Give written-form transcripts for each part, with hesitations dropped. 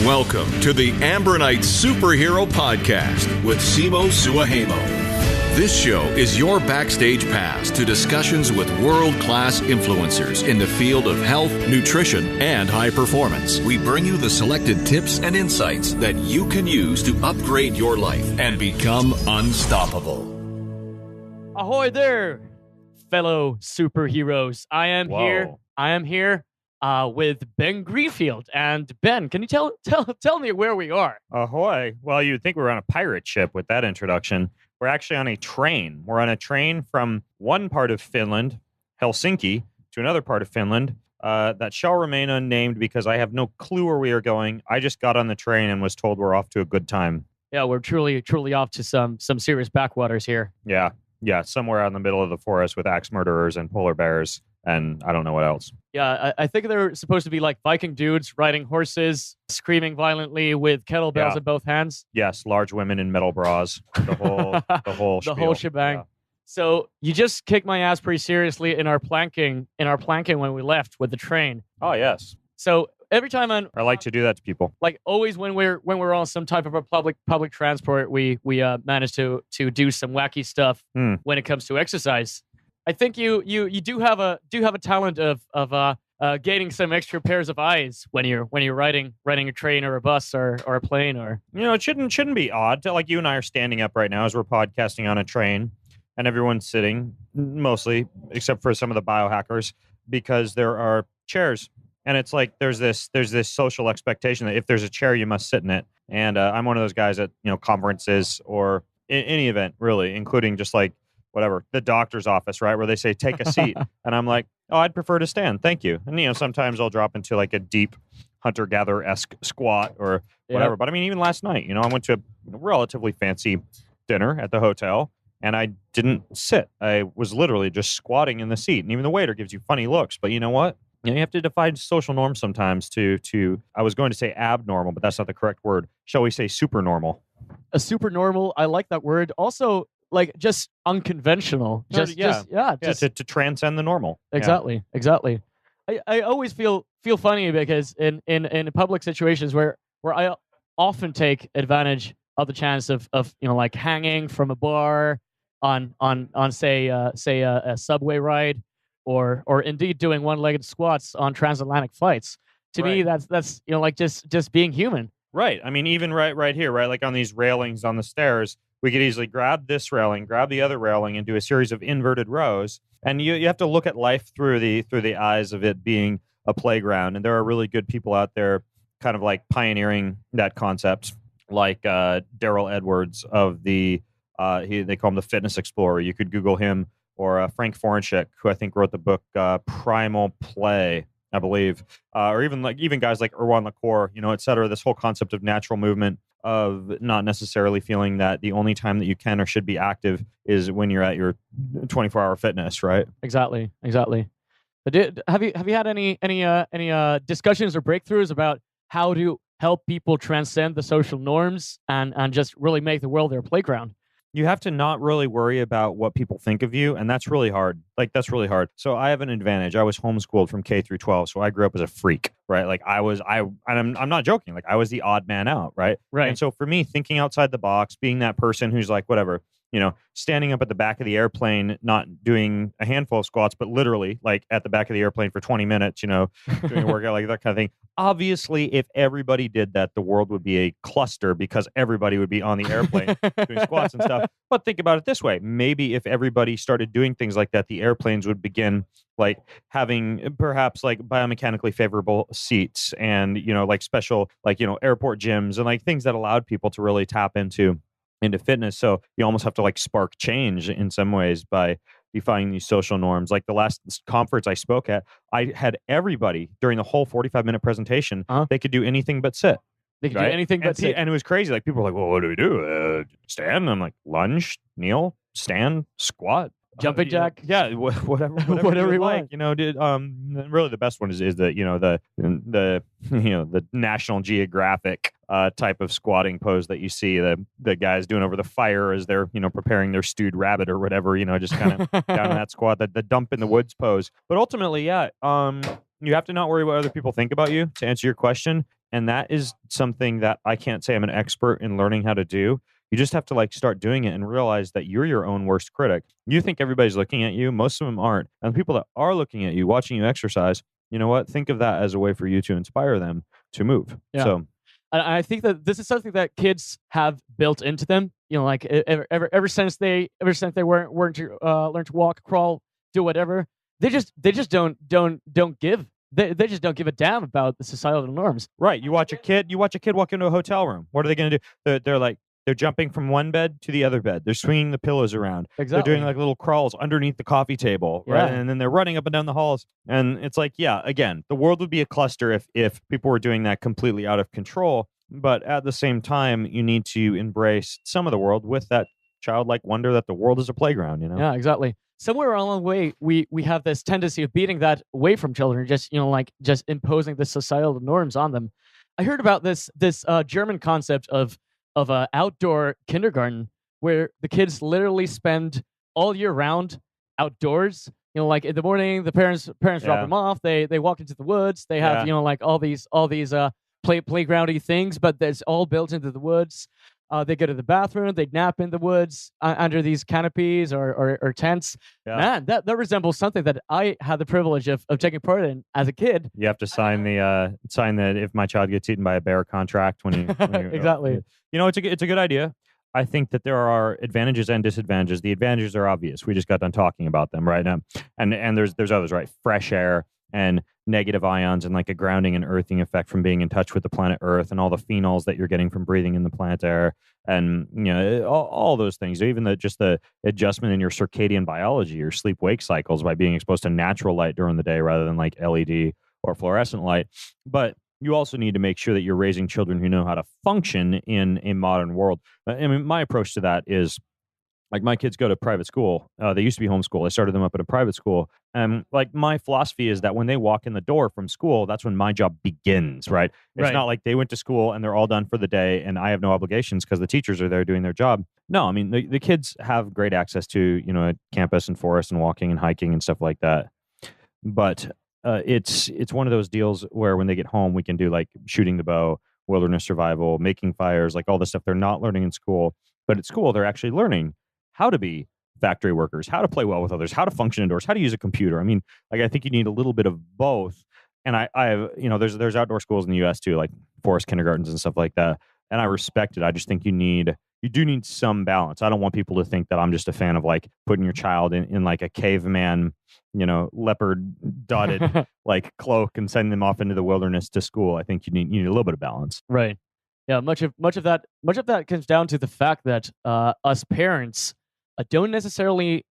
Welcome to the Ambronite Superhero Podcast with Simo Suahemo. This show is your backstage pass to discussions with world-class influencers in the field of health, nutrition, and high performance. We bring you the selected tips and insights that you can use to upgrade your life and become unstoppable. Ahoy there, fellow superheroes. I am here with Ben Greenfield. And Ben, can you tell me where we are? Ahoy. Well, you'd think we were on a pirate ship with that introduction. We're actually on a train. We're on a train from one part of Finland, Helsinki, to another part of Finland that shall remain unnamed because I have no clue where we are going. I just got on the train and was told we're off to a good time. Yeah, we're truly off to some serious backwaters here. Yeah, somewhere out in the middle of the forest with axe murderers and polar bears. And I don't know what else. Yeah, I think they're supposed to be like Viking dudes riding horses, screaming violently with kettlebells in both hands. Yes, large women in metal bras. The whole shebang. Yeah. So you just kicked my ass pretty seriously in our planking when we left with the train. Oh yes. So every time I like to do that to people. Like always when we're on some type of a public transport, we manage to do some wacky stuff when it comes to exercise. I think you do have a talent of gaining some extra pairs of eyes when you're riding a train or a bus or a plane or it shouldn't be odd to, like, you and I are standing up right now as we're podcasting on a train and everyone's sitting, mostly except for some of the biohackers, because there are chairs and it's like there's this social expectation that if there's a chair you must sit in it. And I'm one of those guys at conferences or any event really, including just like whatever, the doctor's office, right? Where they say, take a seat. And I'm like, oh, I'd prefer to stand. Thank you. And, sometimes I'll drop into like a deep hunter-gatherer-esque squat or whatever. Yep. But I mean, even last night, I went to a relatively fancy dinner at the hotel and I didn't sit. I was literally just squatting in the seat. And even the waiter gives you funny looks. But you know what? You have to define social norms sometimes to, I was going to say abnormal, but that's not the correct word. Shall we say supernormal? A supernormal. I like that word. Also, like just unconventional, to transcend the normal. Exactly. I always feel funny because in public situations where I often take advantage of the chance of like hanging from a bar on say a subway ride or indeed doing one-legged squats on transatlantic flights. To me, that's like just being human. Right. I mean, even right here, right, like on these railings on the stairs. We could easily grab this railing, grab the other railing, and do a series of inverted rows. And you have to look at life through the eyes of it being a playground. And there are really good people out there kind of like pioneering that concept, like Daryl Edwards of they call him the Fitness Explorer. You could Google him, or Frank Forenchik, who I think wrote the book Primal Play, I believe, or even guys like Erwan Lacour, et cetera. This whole concept of natural movement, of not necessarily feeling that the only time that you can or should be active is when you're at your 24-hour fitness, right? Exactly. But have you had any discussions or breakthroughs about how to help people transcend the social norms and just really make the world their playground? You have to not really worry about what people think of you, and that's really hard. That's really hard. So I have an advantage. I was homeschooled from K through 12, so I grew up as a freak, right? Like I'm not joking. Like I was the odd man out, right? Right. And so for me, thinking outside the box, being that person who's like, whatever, standing up at the back of the airplane, not doing a handful of squats, but literally like at the back of the airplane for 20 minutes, doing a workout, like that kind of thing. Obviously, if everybody did that, the world would be a cluster because everybody would be on the airplane doing squats and stuff. But think about it this way. Maybe if everybody started doing things like that, the airplanes would begin like having perhaps like biomechanically favorable seats and, like special, like, airport gyms and like things that allowed people to really tap into fitness. So you almost have to like spark change in some ways by defining these social norms. Like the last conference I spoke at, I had everybody during the whole 45-minute presentation, they could do anything but sit. They could do anything but sit. And it was crazy. Like people were like, well, what do we do? Stand? And I'm like, lunge, kneel, stand, squat. Jumping jack, whatever you like. Really the best one is the the National Geographic type of squatting pose that you see the guys doing over the fire as they're preparing their stewed rabbit or whatever. Just kind of down in that squat, the dump in the woods pose. But ultimately, you have to not worry what other people think about you. To answer your question, And that is something that I can't say I'm an expert in learning how to do. You just have to like start doing it and realize that you're your own worst critic. You think everybody's looking at you. Most of them aren't. And the people that are looking at you, watching you exercise, you know what? Think of that as a way for you to inspire them to move. Yeah. So I think that this is something that kids have built into them. You know, like ever since they weren't to learn to walk, crawl, do whatever. They just don't give. They just don't give a damn about the societal norms. right, you watch a kid walk into a hotel room. What are they going to do? They're jumping from one bed to the other bed. They're swinging the pillows around. Exactly. They're doing like little crawls underneath the coffee table, right? Yeah. And then they're running up and down the halls. And it's like, yeah, again, the world would be a cluster if people were doing that completely out of control. But at the same time, you need to embrace some of the world with that childlike wonder that the world is a playground, you know? Yeah, exactly. Somewhere along the way, we have this tendency of beating that away from children, just just imposing the societal norms on them. I heard about this German concept of a outdoor kindergarten where the kids literally spend all year round outdoors. You know, like in the morning, the parents drop Yeah. them off. They walk into the woods. They have Yeah. like all these playgroundy things, but that's all built into the woods. They go to the bathroom. They nap in the woods under these canopies or tents. Yeah. Man, that resembles something that I had the privilege of taking part in as a kid. You have to sign the if my child gets eaten by a bear contract when you Exactly. You know, it's a good idea. I think that there are advantages and disadvantages. The advantages are obvious. We just got done talking about them right now, and there's others, right? Fresh air and negative ions and like a grounding and earthing effect from being in touch with the planet Earth and all the phenols that you're getting from breathing in the plant air, and you know all those things. Even the adjustment in your circadian biology, your sleep-wake cycles by being exposed to natural light during the day rather than like LED or fluorescent light. But you also need to make sure that you're raising children who know how to function in a modern world. I mean, my approach to that is like my kids go to private school. They used to be homeschooled. I started them up at a private school. And like my philosophy is that when they walk in the door from school, that's when my job begins, right? It's Right. not like they went to school and they're all done for the day and I have no obligations because the teachers are there doing their job. No, I mean, the kids have great access to, you know, a campus and forest and walking and hiking and stuff like that. But it's one of those deals where when they get home, we can do like shooting the bow, wilderness survival, making fires, like all the stuff they're not learning in school. But at school, they're actually learning how to be factory workers, how to play well with others, how to function indoors, how to use a computer. I mean, like I think you need a little bit of both. And I have, you know, there's outdoor schools in the U.S. too, like forest kindergartens and stuff like that. And I respect it. I just think you do need some balance. I don't want people to think that I'm just a fan of like putting your child in like a caveman, you know, leopard dotted like cloak and sending them off into the wilderness to school. I think you need a little bit of balance. Right. Yeah. Much of that comes down to the fact that us parents don't necessarily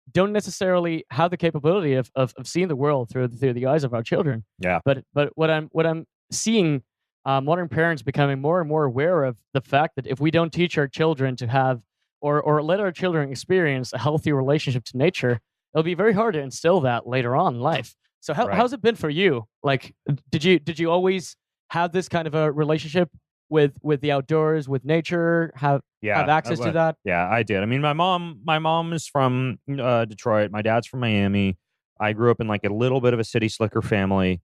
have the capability of seeing the world through the eyes of our children. Yeah. But what I'm seeing, modern parents becoming more and more aware of the fact that if we don't teach our children to have or let our children experience a healthy relationship to nature, it'll be very hard to instill that later on in life. So Right. how's it been for you? Like, did you always have this kind of a relationship with the outdoors, with nature? Have access to that? Yeah, I did. I mean, my mom is from Detroit. My dad's from Miami. I grew up in like a little bit of a city slicker family.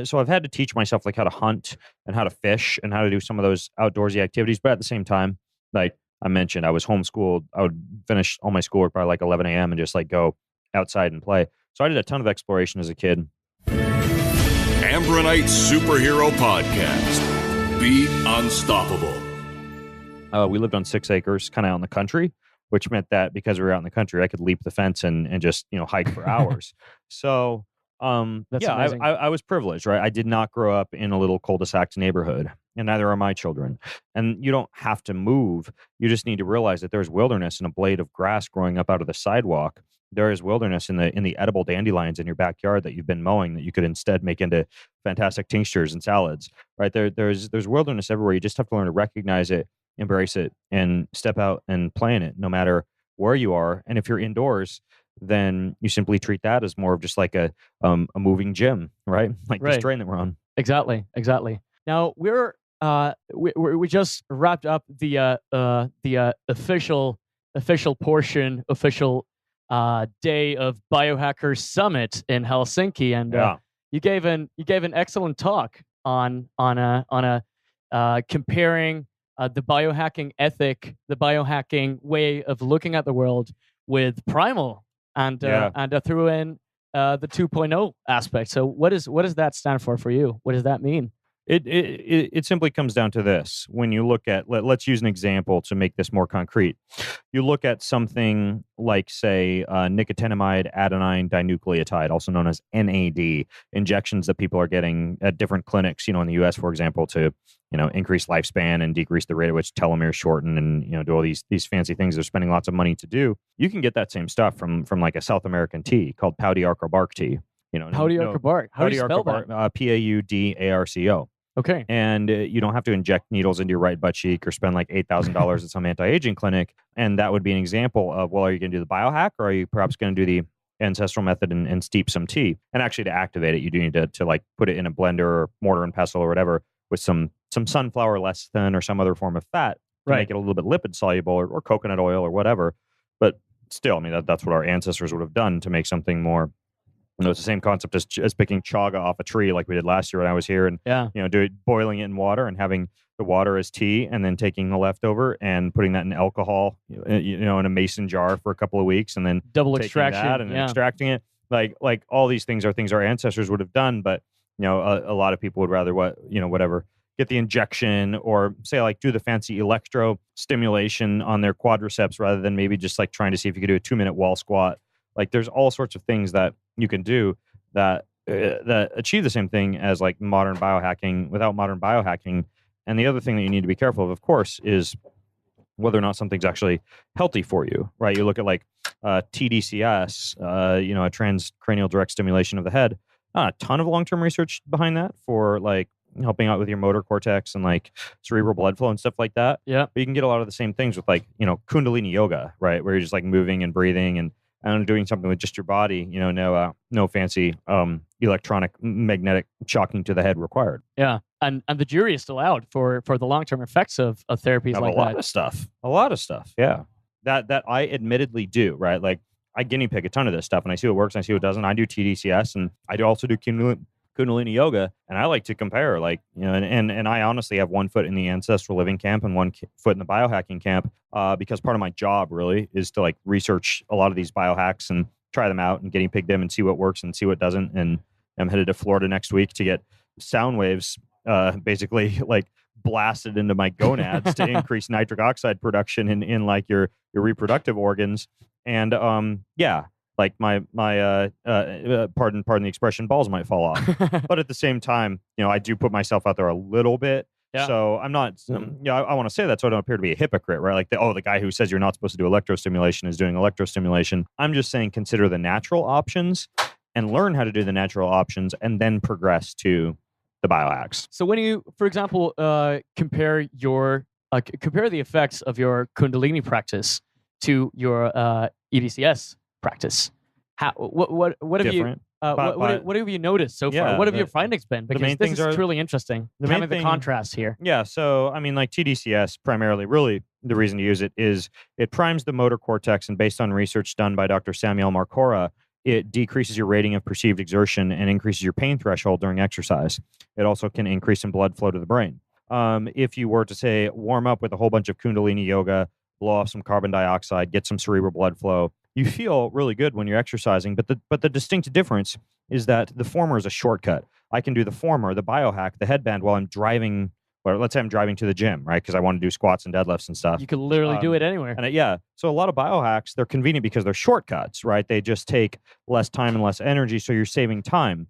So I've had to teach myself like how to hunt and how to fish and how to do some of those outdoorsy activities. But at the same time, like I mentioned, I was homeschooled. I would finish all my schoolwork by like 11 a.m. and just like go outside and play. So I did a ton of exploration as a kid. Ambronite Superhero Podcast. Be unstoppable. We lived on 6 acres, kind of out in the country, which meant that because we were out in the country, I could leap the fence and just, you know, hike for hours. So, That's yeah, amazing. I was privileged, right? I did not grow up in a little cul-de-sac neighborhood, and neither are my children. And you don't have to move. You just need to realize that there's wilderness and a blade of grass growing up out of the sidewalk. There is wilderness in the edible dandelions in your backyard that you've been mowing that you could instead make into fantastic tinctures and salads, right? There's wilderness everywhere. You just have to learn to recognize it, embrace it, and step out and play in it, no matter where you are. And if you're indoors, then you simply treat that as more of just like a moving gym, right? Like this Right. train that we're on. Exactly. Now we just wrapped up the official portion, day of Biohacker Summit in Helsinki, and Yeah. you gave an excellent talk on a comparing the biohacking ethic, the biohacking way of looking at the world with primal, and threw in the 2.0 aspect. So what does that stand for you? What does that mean? It simply comes down to this. When you look at, let's use an example to make this more concrete. You look at something like, say, nicotinamide adenine dinucleotide, also known as NAD, injections that people are getting at different clinics, in the US, for example, to, increase lifespan and decrease the rate at which telomeres shorten and, do all these fancy things they're spending lots of money to do. You can get that same stuff from like a South American tea called Paudiarca bark tea. Paudiarca bark. How do you spell that? Paudarco. Okay. And you don't have to inject needles into your right butt cheek or spend like $8,000 at some anti-aging clinic. And that would be an example of, well, are you going to do the biohack, or are you perhaps going to do the ancestral method and steep some tea? And actually, to activate it, you do need to like put it in a blender or mortar and pestle or whatever with some sunflower lecithin or some other form of fat to make it a little bit lipid soluble, or coconut oil or whatever. But still, I mean, that's what our ancestors would have done to make something more. It's the same concept as picking chaga off a tree like we did last year when I was here, and boiling it in water and having the water as tea, and then taking the leftover and putting that in alcohol, in a mason jar for a couple of weeks, and then double taking extraction that and extracting it. Like all these things are things our ancestors would have done, but a lot of people would rather whatever, get the injection, or say like do the fancy electro stimulation on their quadriceps rather than maybe just like trying to see if you could do a 2-minute wall squat. Like there's all sorts of things that you can do that achieve the same thing as like modern biohacking without modern biohacking. And the other thing that you need to be careful of course, is whether or not something's actually healthy for you, right? You look at like TDCS, a transcranial direct stimulation of the head. Not a ton of long-term research behind that for like helping out with your motor cortex and like cerebral blood flow and stuff like that. Yeah. But you can get a lot of the same things with like, Kundalini yoga, right? Where you're just like moving and breathing and doing something with just your body, no fancy electronic magnetic shocking to the head required. Yeah, and the jury is still out for the long-term effects of therapies like that. A lot of stuff. Yeah, that I admittedly do, right? Like I guinea pig a ton of this stuff, and I see what works and I see what doesn't. I do TDCS, and I do also do Kundalini yoga, and I like to compare, like, and I honestly have one foot in the ancestral living camp and one foot in the biohacking camp, because part of my job really is to like research a lot of these biohacks and try them out and guinea pig them and see what works and see what doesn't. And I'm headed to Florida next week to get sound waves, basically like blasted into my gonads to increase nitric oxide production in like your reproductive organs. And like my pardon the expression, balls might fall off. But at the same time, I do put myself out there a little bit. Yeah. So I'm not, I want to say that so I don't appear to be a hypocrite, right? Like the guy who says you're not supposed to do electrostimulation is doing electrostimulation. I'm just saying consider the natural options and learn how to do the natural options and then progress to the biohacks. So when you, for example, compare the effects of your Kundalini practice to your EDCS practice, what have you what have you noticed so far? What have your findings been? Because this is truly interesting. The contrast here. Yeah. So I mean, like TDCS primarily, really the reason to use it is it primes the motor cortex, and based on research done by Dr. Samuel Marcora, it decreases your rating of perceived exertion and increases your pain threshold during exercise. It also can increase in blood flow to the brain. If you were to say warm up with a whole bunch of Kundalini yoga, blow off some carbon dioxide, get some cerebral blood flow, you feel really good when you're exercising. But the distinct difference is that the former is a shortcut. I can do the former, the biohack, the headband, while I'm driving. Or let's say I'm driving to the gym, right? Because I want to do squats and deadlifts and stuff. You can literally do it anywhere. And so a lot of biohacks, they're convenient because they're shortcuts, right? They just take less time and less energy, so you're saving time.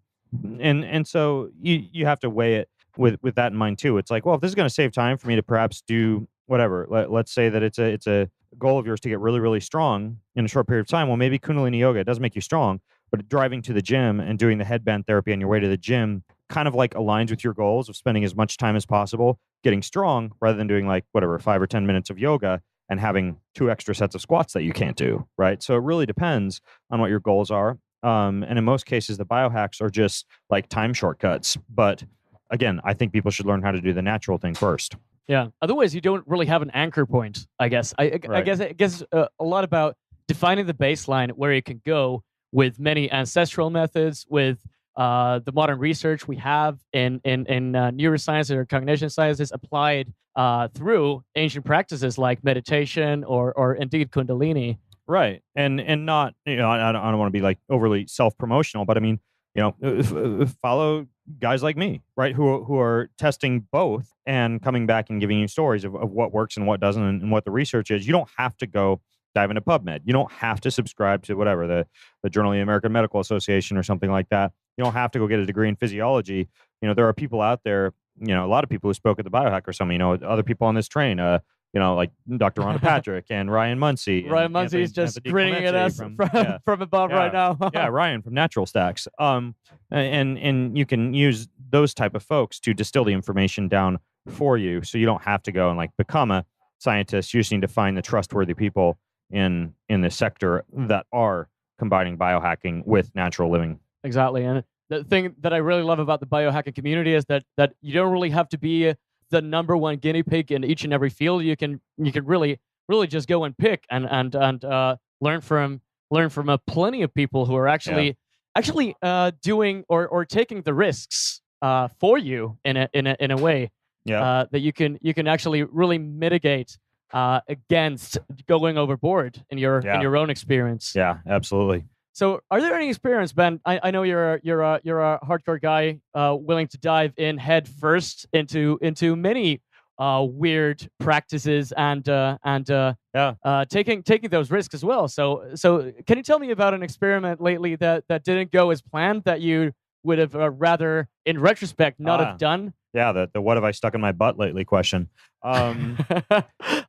And so you have to weigh it with that in mind too. It's like, well, if this is going to save time for me to perhaps do whatever, let's say that it's a goal of yours to get really, really strong in a short period of time. Well, maybe Kundalini yoga, it does make you strong, but driving to the gym and doing the headband therapy on your way to the gym kind of like aligns with your goals of spending as much time as possible getting strong, rather than doing like 5 or 10 minutes of yoga and having 2 extra sets of squats that you can't do, right? So it really depends on what your goals are. And in most cases, the biohacks are just like time shortcuts. But again, I think people should learn how to do the natural thing first. Yeah. Otherwise, you don't really have an anchor point, I guess. I guess a lot about defining the baseline where you can go with many ancestral methods, with the modern research we have in neuroscience or cognition sciences applied through ancient practices like meditation or indeed Kundalini. Right. And not, I don't want to be like overly self-promotional, but I mean, follow guys like me, right? Who are testing both and coming back and giving you stories of what works and what doesn't and what the research is. You don't have to go dive into PubMed. You don't have to subscribe to whatever, the Journal of the American Medical Association or something like that. You don't have to go get a degree in physiology. There are people out there, a lot of people who spoke at the Biohack or something, other people on this train, like Dr. Rhonda Patrick and Ryan Muncie. Ryan Muncie is just grinning at us from above right now. Yeah, Ryan from Natural Stacks. And you can use those type of folks to distill the information down for you, so you don't have to go and like become a scientist. You just need to find the trustworthy people in the sector that are combining biohacking with natural living. Exactly, and the thing that I really love about the biohacking community is that you don't really have to be the number one guinea pig in each and every field. You can really just go and pick and learn from plenty of people who are actually doing or taking the risks for you in a way that you can actually really mitigate against going overboard in your own experience. Yeah, absolutely. So, are there any experience, Ben? I know you're a hardcore guy, willing to dive in head first into many weird practices and taking those risks as well. So can you tell me about an experiment lately that didn't go as planned, that you would have rather, in retrospect, not have done? Yeah, the what have I stuck in my butt lately question. I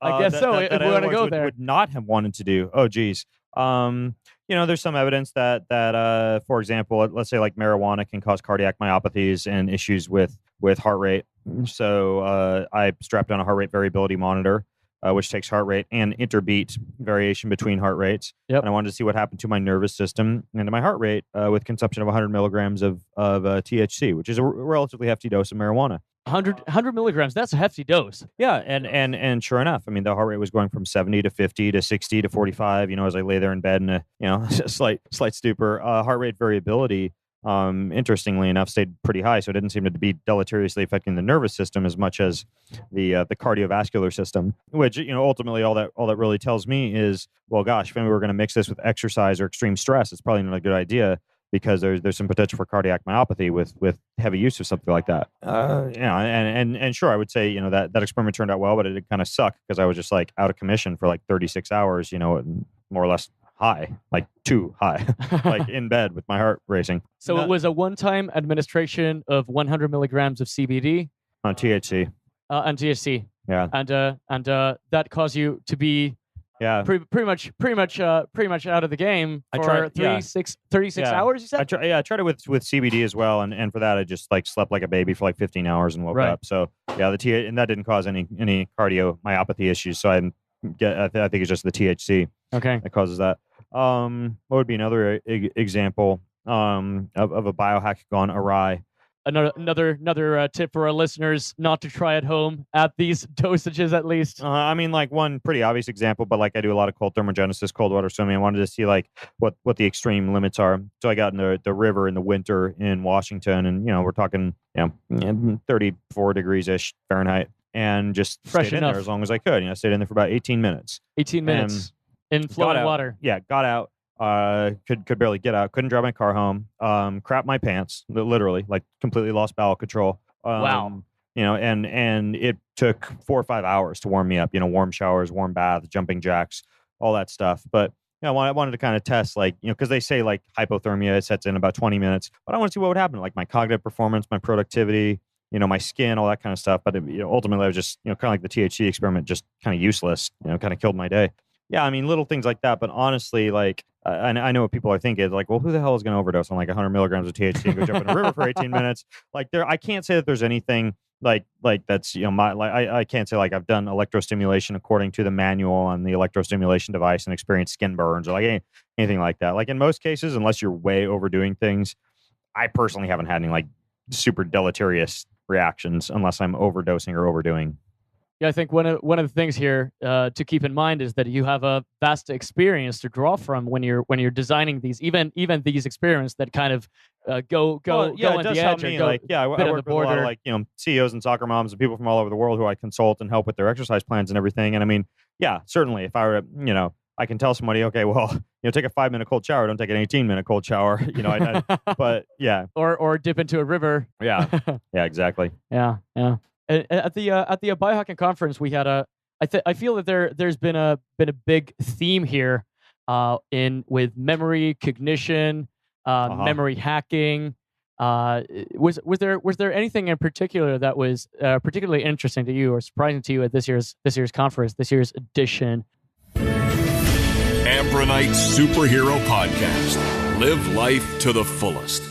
guess so. If we want to go there, would not have wanted to do. Oh, geez. There's some evidence that for example, let's say like marijuana can cause cardiac myopathies and issues with heart rate. So I strapped on a heart rate variability monitor, which takes heart rate and interbeat variation between heart rates. Yep. And I wanted to see what happened to my nervous system and to my heart rate with consumption of 100 milligrams of THC, which is a relatively hefty dose of marijuana. 100 milligrams, that's a hefty dose. Yeah, and sure enough, I mean, the heart rate was going from 70 to 50 to 60 to 45, as I lay there in bed in a slight stupor. Heart rate variability, interestingly enough, stayed pretty high, so it didn't seem to be deleteriously affecting the nervous system as much as the cardiovascular system, which ultimately all that really tells me is, well, gosh, if we were going to mix this with exercise or extreme stress, it's probably not a good idea, because there's some potential for cardiac myopathy with heavy use of something like that. And sure, I would say that experiment turned out well, but it did kind of suck because I was just like out of commission for like 36 hours, more or less high, like too high, like in bed with my heart racing. So it was a one-time administration of 100 milligrams of CBD on THC. And THC. Yeah. And that caused you to be pretty much out of the game for 36 hours, you said? I tried it with CBD as well, and for that I just like slept like a baby for like 15 hours and woke up. So yeah, and that didn't cause any cardiomyopathy issues. So I think it's just the THC that causes that. What would be another example of a biohack gone awry? Another tip for our listeners: not to try at home at these dosages, at least. I mean, like one pretty obvious example, but like I do a lot of cold thermogenesis, cold water swimming. I wanted to see like what the extreme limits are. So I got in the river in the winter in Washington, and we're talking 34 degrees ish Fahrenheit, and just stayed in there as long as I could. I stayed in there for about 18 minutes. 18 minutes in flowing water. Yeah, got out. Could barely get out. Couldn't drive my car home. Crap my pants, literally, like completely lost bowel control. Wow. And it took 4 or 5 hours to warm me up. Warm showers, warm bath, jumping jacks, all that stuff. But I wanted to kind of test, like, because they say like hypothermia sets in about 20 minutes. But I want to see what would happen, like my cognitive performance, my productivity, my skin, all that kind of stuff. But ultimately, I was just kind of like the THC experiment, just kind of useless. Kind of killed my day. Yeah, I mean, little things like that. But honestly, like, I know what people are thinking. Like, well, who the hell is going to overdose on like 100 milligrams of THC and go jump in a river for 18 minutes? Like, I can't say that there's anything like that's I can't say like I've done electrostimulation according to the manual on the electrostimulation device and experienced skin burns or like anything like that. Like in most cases, unless you're way overdoing things, I personally haven't had any like super deleterious reactions unless I'm overdosing or overdoing. Yeah, I think one of the things here to keep in mind is that you have a vast experience to draw from when you're designing these, even these experiments that kind of go Well, yeah, it on does the help edge or me. go Like, yeah, a bit I on work the with a lot of border. like CEOs and soccer moms and people from all over the world who I consult and help with their exercise plans and everything. And I mean, yeah, certainly, if I were, I can tell somebody, okay, well, take a 5-minute cold shower, don't take an 18-minute cold shower. But yeah, or dip into a river. yeah, yeah, exactly. Yeah, yeah. At the biohacking conference, we had I feel that there's been a big theme here, in with memory, cognition, memory hacking. Was there anything in particular that was particularly interesting to you or surprising to you at this year's conference, this year's edition? Ambronite Superhero Podcast. Live life to the fullest.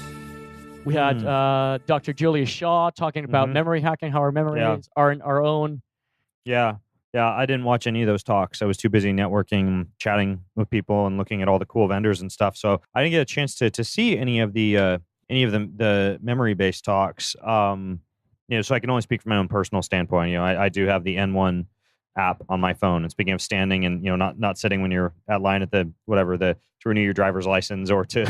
We had Dr. Julia Shaw talking about memory hacking, how our memories are our own. Yeah. Yeah, I didn't watch any of those talks. I was too busy networking, chatting with people, and looking at all the cool vendors and stuff. So I didn't get a chance to see any of the memory-based talks. So I can only speak from my own personal standpoint. I do have the N1 app on my phone. And speaking of standing and not sitting when you're at line at to renew your driver's license or to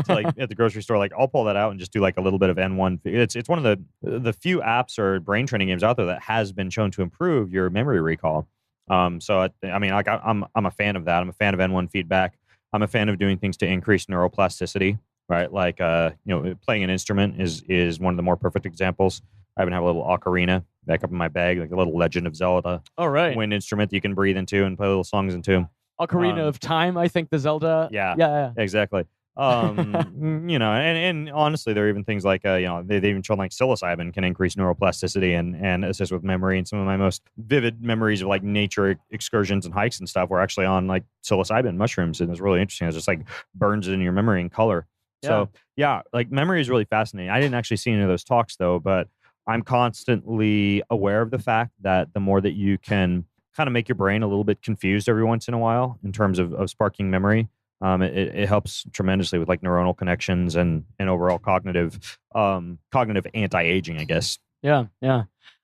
like at the grocery store, like I'll pull that out and just do like a little bit of N1. It's one of the few apps or brain training games out there that has been shown to improve your memory recall. So I mean, like I'm a fan of that. I'm a fan of N1 feedback. I'm a fan of doing things to increase neuroplasticity. Right, like playing an instrument is one of the more perfect examples. I even have a little ocarina back up in my bag, like a little Legend of Zelda wind instrument that you can breathe into and play little songs into. Ocarina of Time, I think the Zelda. Yeah. Exactly. And honestly, there are even things like they've even shown like psilocybin can increase neuroplasticity and assist with memory. And some of my most vivid memories of like nature excursions and hikes and stuff were actually on like psilocybin mushrooms, and it's really interesting. It just like burns it in your memory in color. So yeah, like memory is really fascinating. I didn't actually see any of those talks though, but I'm constantly aware of the fact that the more that you can kind of make your brain a little bit confused every once in a while in terms of sparking memory, it helps tremendously with like neuronal connections and overall cognitive anti-aging, I guess. Yeah.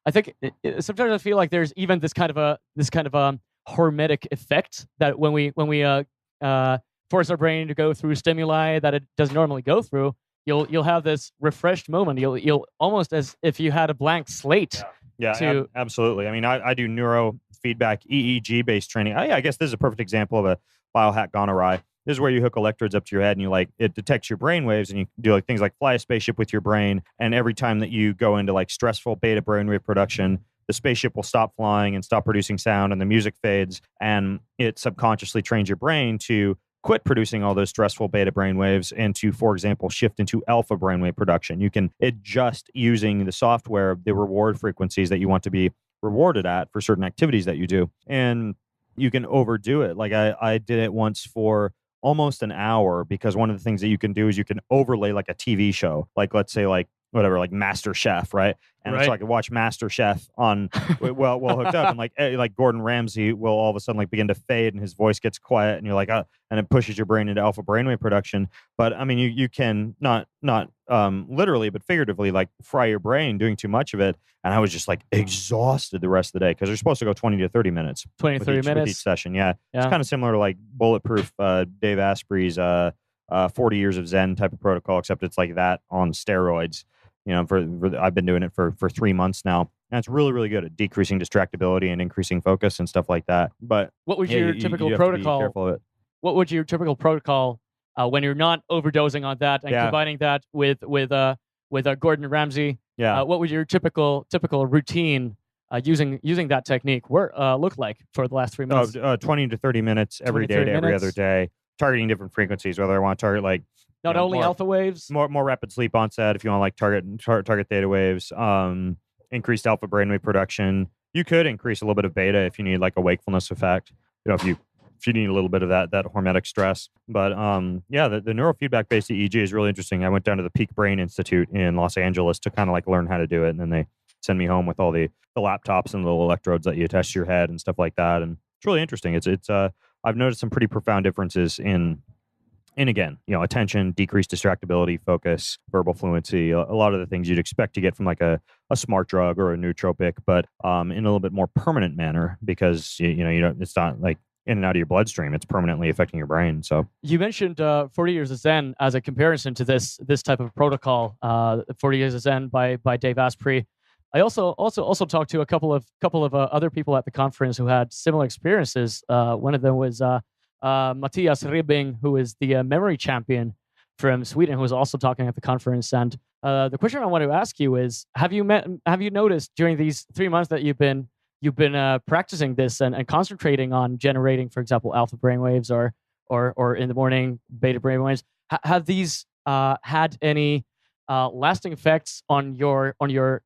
I think sometimes I feel like there's even this kind of a hormetic effect that when we force our brain to go through stimuli that it doesn't normally go through, you'll have this refreshed moment. You'll almost as if you had a blank slate. Yeah, absolutely. I mean, I do neuro feedback EEG based training. I guess this is a perfect example of a biohack gone awry. This is where you hook electrodes up to your head and it detects your brain waves, and you do like things like fly a spaceship with your brain. And every time that you go into like stressful beta brainwave production, the spaceship will stop flying and stop producing sound, and the music fades, and it subconsciously trains your brain to quit producing all those stressful beta brainwaves and to, for example, shift into alpha brainwave production. You can adjust using the software the reward frequencies that you want to be rewarded at for certain activities that you do. And you can overdo it. Like I did it once for almost an hour, because one of the things that you can do is you can overlay like a TV show, like let's say like whatever, like Master Chef, right? And so I could watch Master Chef on well hooked up, and like Gordon Ramsay will all of a sudden like begin to fade and his voice gets quiet, and you're like, and it pushes your brain into alpha brainwave production. But I mean, you can not literally, but figuratively, like fry your brain doing too much of it. And I was just like exhausted the rest of the day, because they're supposed to go 20 to 30 minutes. 20 to 30 minutes with each session. Yeah. It's kind of similar to like Bulletproof, Dave Asprey's 40 Years of Zen type of protocol, except it's like that on steroids. I've been doing it for 3 months now, and it's really, really good at decreasing distractibility and increasing focus and stuff like that. But what was your typical protocol? Be careful of it. What would your typical protocol when you're not overdosing on that and combining that with Gordon Ramsay? Yeah. What would your typical routine using that technique look like for the last 3 months? 20 to 30 minutes every day to every other day, targeting different frequencies. Whether I want to target like not only alpha waves, more rapid sleep onset. If you want to like target theta waves, increased alpha brainwave production. You could increase a little bit of beta if you need like a wakefulness effect. If you need a little bit of that hormetic stress. But the neurofeedback based EEG is really interesting. I went down to the Peak Brain Institute in Los Angeles to kind of like learn how to do it, and then they send me home with all the laptops and little electrodes that you attach to your head and stuff like that. And it's really interesting. It's I've noticed some pretty profound differences in And again, attention, decreased distractibility, focus, verbal fluency, a lot of the things you'd expect to get from like a smart drug or a nootropic, but in a little bit more permanent manner, because it's not like in and out of your bloodstream. It's permanently affecting your brain. So you mentioned 40 Years of Zen as a comparison to this type of protocol, 40 Years of Zen by Dave Asprey. I also talked to a couple of other people at the conference who had similar experiences. One of them was Matthias Ribbing, who is the memory champion from Sweden, who was also talking at the conference. And the question I want to ask you is: Have you noticed during these 3 months that you've been practicing this and concentrating on generating, for example, alpha brainwaves or in the morning beta brainwaves, have these had any lasting effects on your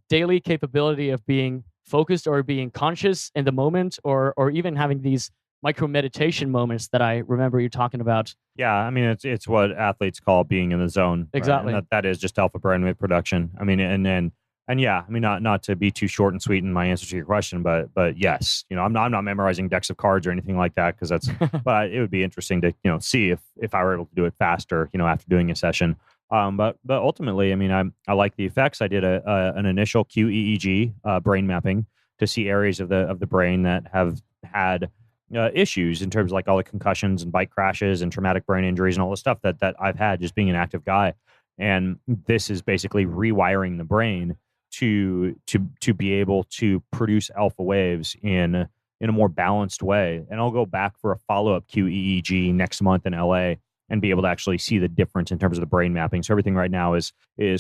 daily capability of being focused or being conscious in the moment, or even having these micro meditation moments that I remember you talking about? Yeah, I mean, it's what athletes call being in the zone. Exactly. Right? And that is just alpha brainwave production. I mean, and yeah, I mean, not to be too short and sweet in my answer to your question, but yes, I'm not memorizing decks of cards or anything like that, because that's, but it would be interesting to, see if I were able to do it faster, after doing a session. But ultimately, I mean, I like the effects. I did an initial QEEG brain mapping to see areas of the brain that have had issues in terms of like all the concussions and bike crashes and traumatic brain injuries and all the stuff that I've had just being an active guy. And this is basically rewiring the brain to be able to produce alpha waves in a more balanced way. And I'll go back for a follow-up QEEG next month in LA and be able to actually see the difference in terms of the brain mapping. So everything right now is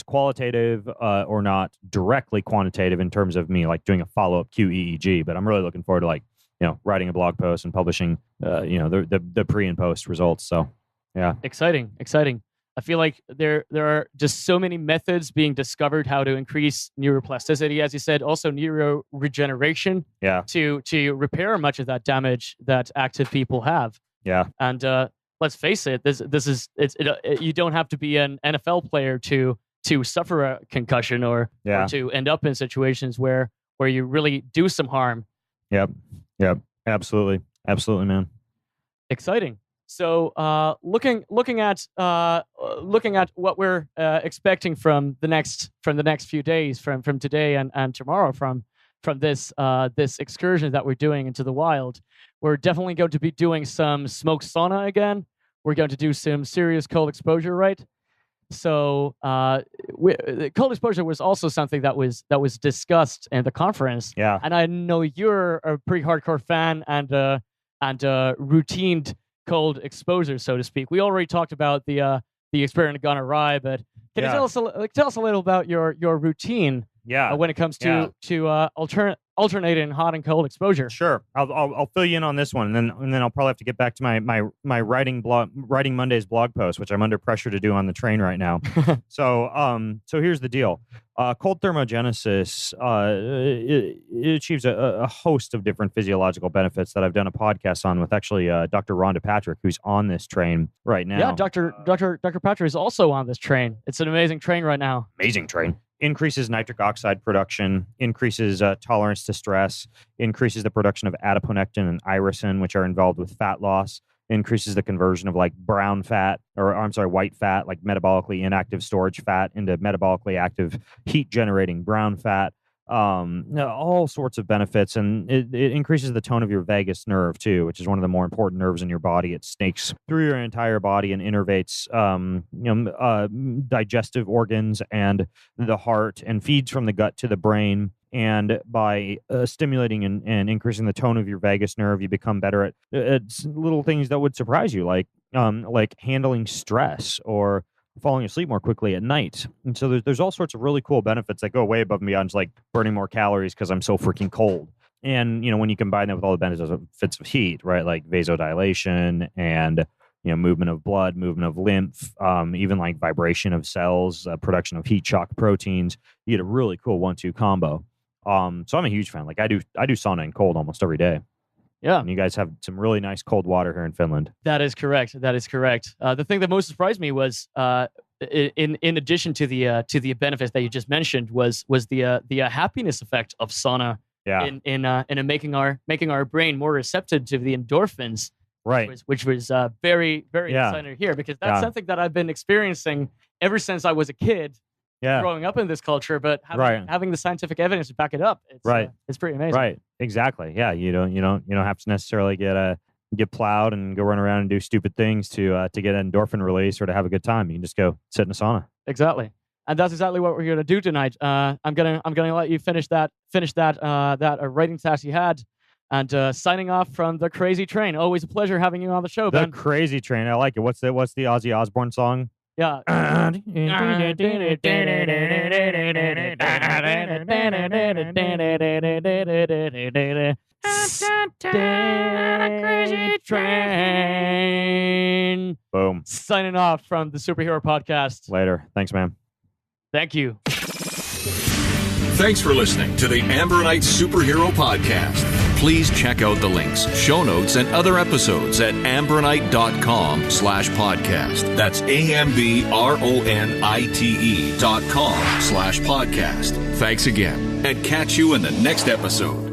qualitative or not directly quantitative in terms of me like doing a follow-up QEEG. But I'm really looking forward to like, writing a blog post and publishing, the pre and post results. So, yeah. Exciting. I feel like there are just so many methods being discovered how to increase neuroplasticity, as you said, also neuro regeneration. Yeah. To repair much of that damage that active people have. Yeah. And let's face it, you don't have to be an NFL player to suffer a concussion or to end up in situations where you really do some harm. Yep. Absolutely, man. Exciting. So, looking at what we're expecting from the next few days, from today and tomorrow, from this excursion that we're doing into the wild, we're definitely going to be doing some smoke sauna again. We're going to do some serious cold exposure, right? So, cold exposure was also something that was discussed in the conference. Yeah. And I know you're a pretty hardcore fan and routined cold exposure, so to speak. We already talked about the experiment gone awry, but can you tell us a little about your routine? Yeah. When it comes to alternating hot and cold exposure. Sure, I'll fill you in on this one, and then I'll probably have to get back to my writing Monday's blog post, which I'm under pressure to do on the train right now. So here's the deal. Cold thermogenesis it achieves a host of different physiological benefits that I've done a podcast on with actually Dr. Rhonda Patrick, who's on this train right now. Yeah, Dr. Patrick is also on this train. It's an amazing train right now. Amazing train. Increases nitric oxide production, increases tolerance to stress, increases the production of adiponectin and irisin, which are involved with fat loss, increases the conversion of like white fat, like metabolically inactive storage fat, into metabolically active heat generating brown fat. All sorts of benefits, and it increases the tone of your vagus nerve too, which is one of the more important nerves in your body. It snakes through your entire body and innervates digestive organs and the heart, and feeds from the gut to the brain. And by stimulating and increasing the tone of your vagus nerve, you become better at little things that would surprise you, like handling stress or falling asleep more quickly at night. And so there's all sorts of really cool benefits that go way above and beyond just like burning more calories because I'm so freaking cold. And, when you combine that with all the benefits of heat, right? Like vasodilation and, movement of blood, movement of lymph, even like vibration of cells, production of heat shock proteins, you get a really cool 1-2 combo. So I'm a huge fan. Like I do sauna in cold almost every day. Yeah. And you guys have some really nice cold water here in Finland. That is correct. The thing that most surprised me was, in addition to the benefits that you just mentioned, was the happiness effect of sauna. Yeah. In making our brain more receptive to the endorphins Right. which was very, very exciting to hear, because that's something that I've been experiencing ever since I was a kid, growing up in this culture. But having the scientific evidence to back it up, it's pretty amazing. Right. Exactly. Yeah. You don't have to necessarily get plowed and go run around and do stupid things to get endorphin release or to have a good time. You can just go sit in a sauna. Exactly. And that's exactly what we're going to do tonight. I'm gonna let you finish that writing task you had. And signing off from the Crazy Train. Always a pleasure having you on the show, Ben. The Crazy Train. I like it. What's the Ozzy Osbourne song? Yeah. Crazy Train. Boom. Signing off from the Superhero Podcast. Later. Thanks, man. Thank you. Thanks for listening to the Ambronite Superhero Podcast. Please check out the links, show notes, and other episodes at ambronite.com/podcast. That's AMBRONITE.com/podcast. Thanks again, and catch you in the next episode.